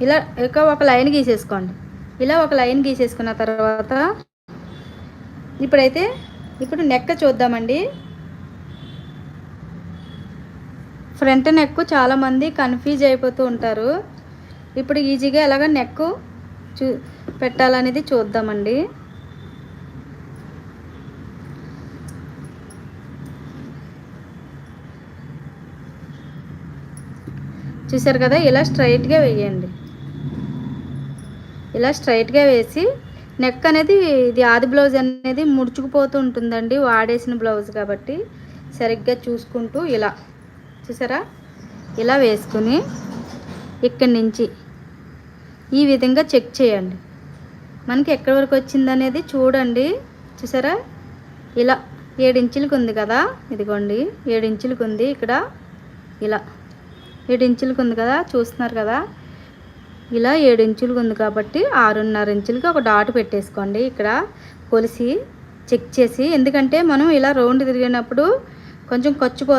ఇలా ఒక లైన్ గీసేసుకోండి. ఇలా ఒక లైన్ గీసేసుకున్న తర్వాత ఇప్పుడు నెక్ చూద్దామండి. ఫ్రంట్ నెక్ చాలామంది కన్ఫ్యూజ్ అయిపోతూ ఉంటారు. ఇప్పుడు ఈజీగా ఎలాగ నెక్ పెట్టాలనేది చూద్దామండి. చూసారు కదా, ఇలా స్ట్రైట్గా వేయండి. ఇలా స్ట్రైట్గా వేసి నెక్ అనేది ఇది ఆది బ్లౌజ్ అనేది ముడుచుకుపోతూ ఉంటుందండి, వాడేసిన బ్లౌజ్ కాబట్టి సరిగ్గా చూసుకుంటూ ఇలా చూసారా, ఇలా వేసుకుని ఇక్కడి నుంచి ఈ విధంగా చెక్ చేయండి. మనకి ఎక్కడి వరకు వచ్చిందనేది చూడండి. చూసారా, ఇలా 7 ఇంచులకు ఉంది కదా, ఇదిగోండి 7 ఇంచులకు ఉంది. ఇక్కడ ఇలా 7 ఇంచులకు ఉంది కదా, చూస్తున్నారు కదా, ఇలా 7 ఇంచులకు ఉంది కాబట్టి 6.5 ఇంచులకి ఒక డాట్ పెట్టేసుకోండి. ఇక్కడ కొలిసి చెక్ చేసి, ఎందుకంటే మనం ఇలా రౌండ్ తిరిగినప్పుడు కొంచెం ఖర్చు పోతుంది